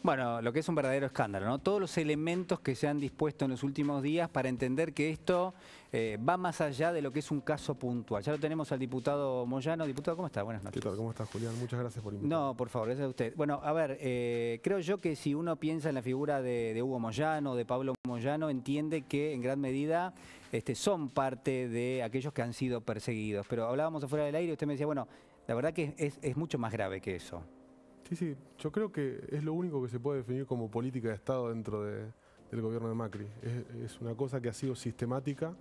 Bueno, lo que es un verdadero escándalo, ¿no? Todos los elementos que se han dispuesto en los últimos días para entender que esto va más allá de lo que es un caso puntual. Ya lo tenemos al diputado Moyano. Diputado, ¿cómo está? Buenas noches. ¿Qué tal? ¿Cómo estás, Julián? Muchas gracias por invitarme. No, por favor, gracias a usted. Bueno, a ver, creo yo que si uno piensa en la figura de Hugo Moyano, de Pablo Moyano, entiende que en gran medida son parte de aquellos que han sido perseguidos. Pero hablábamos afuera del aire y usted me decía, bueno, la verdad que es mucho más grave que eso. Sí, yo creo que es lo único que se puede definir como política de Estado dentro del gobierno de Macri. Es una cosa que ha sido sistemática,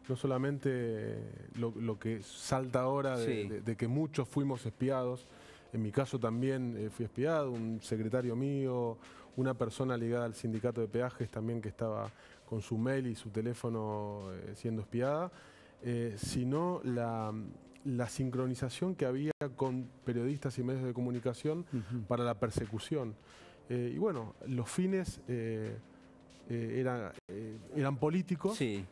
no solamente lo que salta ahora de que muchos fuimos espiados. En mi caso también fui espiado, un secretario mío, una persona ligada al sindicato de peajes también que estaba con su mail y su teléfono siendo espiada, sino la sincronización que había con periodistas y medios de comunicación para la persecución. Y bueno, los fines eran políticos. Sí.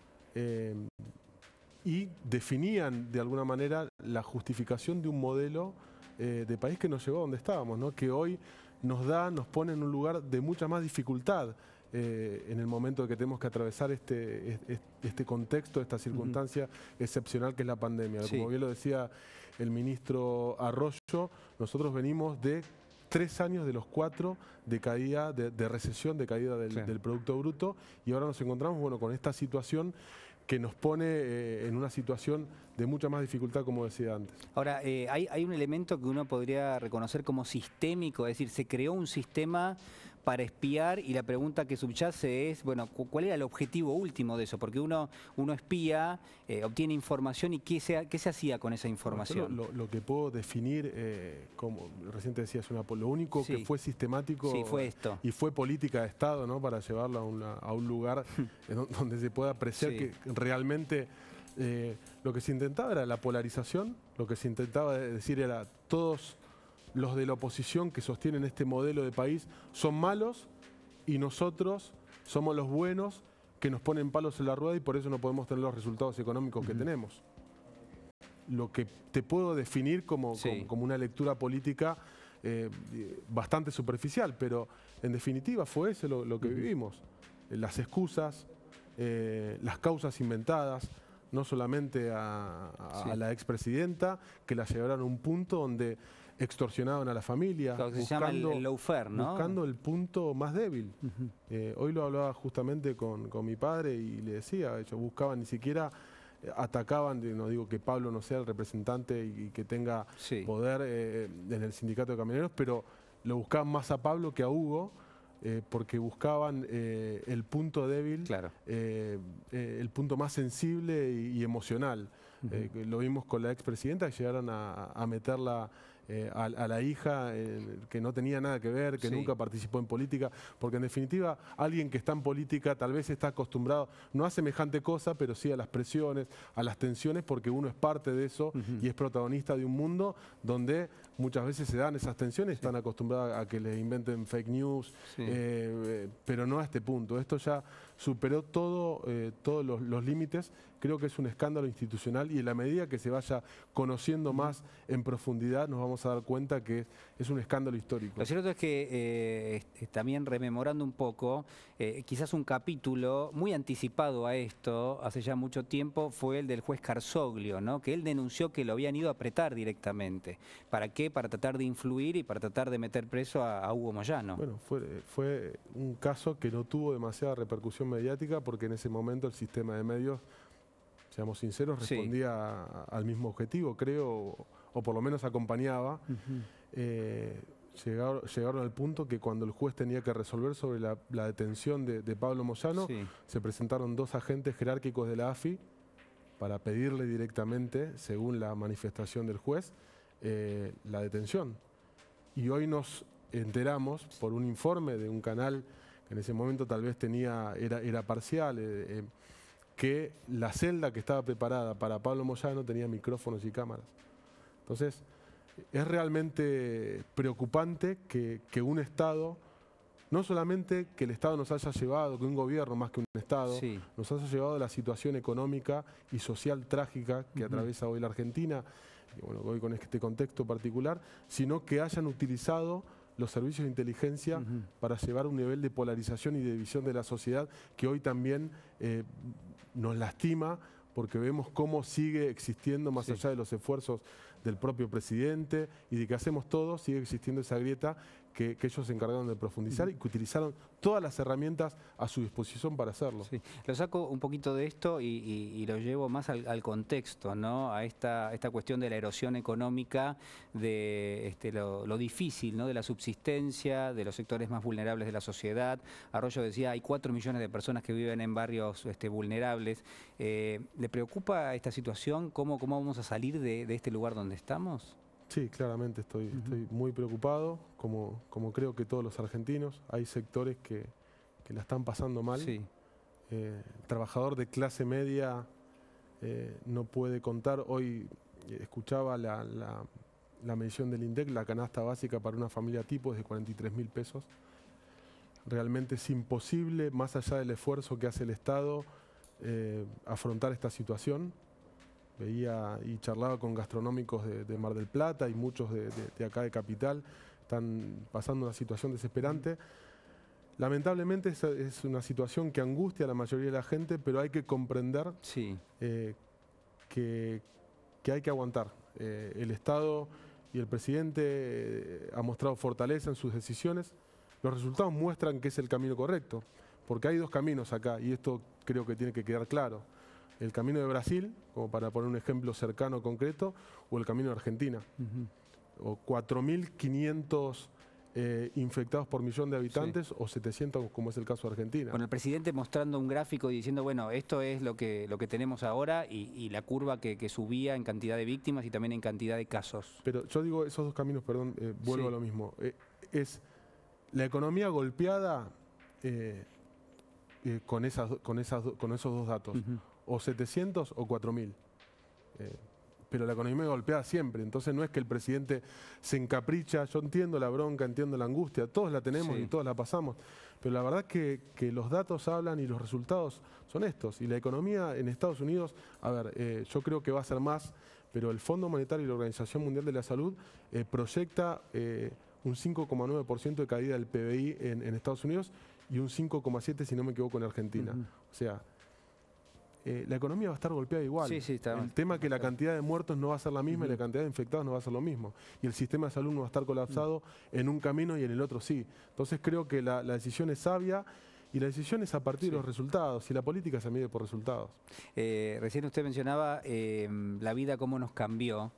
Y definían de alguna manera la justificación de un modelo de país que nos llevó a donde estábamos, ¿no? Que hoy nos pone en un lugar de mucha más dificultad en el momento de que tenemos que atravesar este contexto, esta circunstancia excepcional que es la pandemia. Sí. Como bien lo decía el ministro Arroyo, nosotros venimos de 3 años de los 4 de caída, de recesión, de caída del Producto Bruto, y ahora nos encontramos, bueno, con esta situación que nos pone en una situación de mucha más dificultad, como decía antes. Ahora, hay un elemento que uno podría reconocer como sistémico, es decir, se creó un sistema para espiar y la pregunta que subyace es, bueno, ¿cuál era el objetivo último de eso? Porque uno espía, obtiene información y ¿qué se hacía con esa información? Bueno, lo que puedo definir, como recién te decías, lo único que fue sistemático fue esto. Y fue política de Estado, ¿no? Para llevarlo a un lugar donde se pueda apreciar que realmente lo que se intentaba era la polarización, lo que se intentaba decir era todos los de la oposición que sostienen este modelo de país son malos y nosotros somos los buenos que nos ponen palos en la rueda y por eso no podemos tener los resultados económicos que tenemos. Lo que te puedo definir como una lectura política bastante superficial, pero en definitiva fue eso lo que vivimos. Las excusas, las causas inventadas, no solamente a la expresidenta, que la llevaron a un punto donde extorsionaban a la familia, se llama el lawfare, ¿no? Buscando el punto más débil. Hoy lo hablaba justamente con mi padre y le decía, ellos buscaban, ni siquiera atacaban, no digo que Pablo no sea el representante y que tenga poder en el sindicato de camioneros, pero lo buscaban más a Pablo que a Hugo, porque buscaban el punto débil, el punto más sensible y emocional. Lo vimos con la expresidenta, que llegaron a meterla a la hija, que no tenía nada que ver, que nunca participó en política, porque en definitiva alguien que está en política tal vez está acostumbrado, no a semejante cosa, pero sí a las presiones, a las tensiones, porque uno es parte de eso y es protagonista de un mundo donde muchas veces se dan esas tensiones, están acostumbrados a que les inventen fake news, pero no a este punto. Esto ya superó todos los límites. Creo que es un escándalo institucional y en la medida que se vaya conociendo más en profundidad nos vamos a dar cuenta que es un escándalo histórico. Lo cierto es que también rememorando un poco, quizás un capítulo muy anticipado a esto, hace ya mucho tiempo, fue el del juez Carzoglio, ¿no? Que él denunció que lo habían ido a apretar directamente. ¿Para qué? Para tratar de influir y para tratar de meter preso a Hugo Moyano. Bueno, fue un caso que no tuvo demasiada repercusión mediática porque en ese momento el sistema de medios, seamos sinceros, respondía al mismo objetivo, creo, o por lo menos acompañaba. Llegaron al punto que cuando el juez tenía que resolver sobre la detención de Pablo Moyano, se presentaron 2 agentes jerárquicos de la AFI para pedirle directamente, según la manifestación del juez, la detención. Y hoy nos enteramos por un informe de un canal que en ese momento tal vez era parcial, que la celda que estaba preparada para Pablo Moyano tenía micrófonos y cámaras. Entonces, es realmente preocupante que un Estado, no solamente que el Estado nos haya llevado, que un gobierno más que un Estado, nos haya llevado a la situación económica y social trágica que atraviesa hoy la Argentina, y bueno, hoy con este contexto particular, sino que hayan utilizado los servicios de inteligencia para llevar un nivel de polarización y de división de la sociedad que hoy también nos lastima, porque vemos cómo sigue existiendo, más allá de los esfuerzos del propio presidente y de que hacemos todos, sigue existiendo esa grieta que ellos se encargaron de profundizar y que utilizaron todas las herramientas a su disposición para hacerlo. Sí. Lo saco un poquito de esto y lo llevo más al contexto, ¿no? A esta cuestión de la erosión económica, de lo difícil, ¿no? De la subsistencia, de los sectores más vulnerables de la sociedad. Arroyo decía, hay 4 millones de personas que viven en barrios vulnerables. ¿Le preocupa esta situación? ¿Cómo vamos a salir de este lugar donde estamos? Sí, claramente estoy muy preocupado, como creo que todos los argentinos. Hay sectores que la están pasando mal. Sí. El trabajador de clase media no puede contar. Hoy escuchaba la medición del INDEC, la canasta básica para una familia tipo es de 43.000 pesos. Realmente es imposible, más allá del esfuerzo que hace el Estado, afrontar esta situación. Veía y charlaba con gastronómicos de Mar del Plata y muchos de acá de Capital. Están pasando una situación desesperante. Lamentablemente es una situación que angustia a la mayoría de la gente, pero hay que comprender que hay que aguantar. El Estado y el presidente ha mostrado fortaleza en sus decisiones. Los resultados muestran que es el camino correcto, porque hay dos caminos acá y esto creo que tiene que quedar claro. El camino de Brasil, como para poner un ejemplo cercano, concreto, o el camino de Argentina. O 4.500 infectados por millón de habitantes, o 700, como es el caso de Argentina. Bueno, el presidente mostrando un gráfico y diciendo, bueno, esto es lo que tenemos ahora y la curva que subía en cantidad de víctimas y también en cantidad de casos. Pero yo digo, esos dos caminos, perdón, vuelvo a lo mismo. Es la economía golpeada con esos dos datos. O 700 o 4.000. Pero la economía golpea siempre, entonces no es que el presidente se encapricha. Yo entiendo la bronca, entiendo la angustia, todos la tenemos y todos la pasamos, pero la verdad que los datos hablan y los resultados son estos. Y la economía en Estados Unidos, a ver, yo creo que va a ser más, pero el Fondo Monetario y la Organización Mundial de la Salud proyecta un 5,9% de caída del PBI en Estados Unidos y un 5,7% si no me equivoco en Argentina. O sea, la economía va a estar golpeada igual. El tema es que la cantidad de muertos no va a ser la misma y la cantidad de infectados no va a ser lo mismo. Y el sistema de salud no va a estar colapsado en un camino y en el otro sí. Entonces creo que la decisión es sabia y la decisión es a partir de los resultados y la política se mide por resultados. Recién usted mencionaba la vida cómo nos cambió.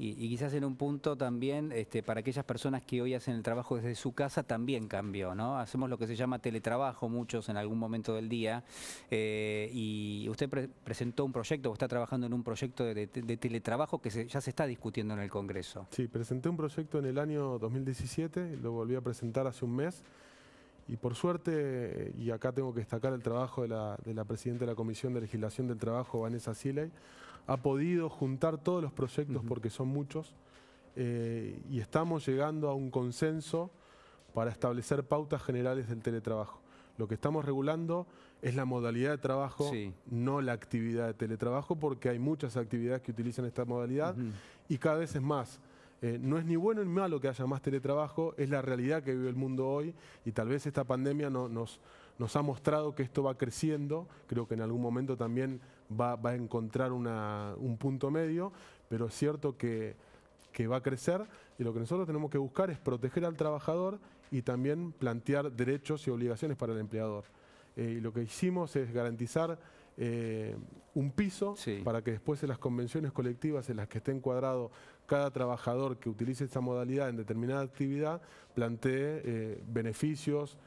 Y quizás en un punto también, para aquellas personas que hoy hacen el trabajo desde su casa, también cambió, ¿no? Hacemos lo que se llama teletrabajo, muchos en algún momento del día, y usted presentó un proyecto, o está trabajando en un proyecto de teletrabajo que ya se está discutiendo en el Congreso. Sí, presenté un proyecto en el año 2017, lo volví a presentar hace un mes, y por suerte, y acá tengo que destacar el trabajo de la presidenta de la Comisión de Legislación del Trabajo, Vanessa Siley, ha podido juntar todos los proyectos porque son muchos y estamos llegando a un consenso para establecer pautas generales del teletrabajo. Lo que estamos regulando es la modalidad de trabajo, no la actividad de teletrabajo, porque hay muchas actividades que utilizan esta modalidad y cada vez es más. No es ni bueno ni malo que haya más teletrabajo, es la realidad que vive el mundo hoy y tal vez esta pandemia nos ha mostrado que esto va creciendo. Creo que en algún momento también va a encontrar un punto medio, pero es cierto que va a crecer y lo que nosotros tenemos que buscar es proteger al trabajador y también plantear derechos y obligaciones para el empleador. Y lo que hicimos es garantizar un piso para que después en las convenciones colectivas en las que esté encuadrado cada trabajador que utilice esta modalidad en determinada actividad plantee beneficios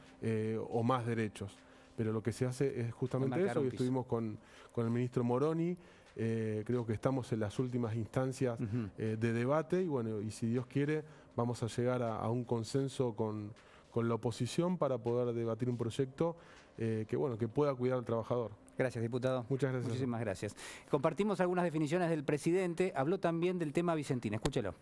o más derechos. Pero lo que se hace es justamente eso y estuvimos con el ministro Moroni. Creo que estamos en las últimas instancias de debate y bueno, y si Dios quiere vamos a llegar a un consenso con la oposición para poder debatir un proyecto que pueda cuidar al trabajador. Gracias, diputado. Muchas gracias. Muchísimas gracias. Compartimos algunas definiciones del presidente. Habló también del tema Vicentín. Escúchelo.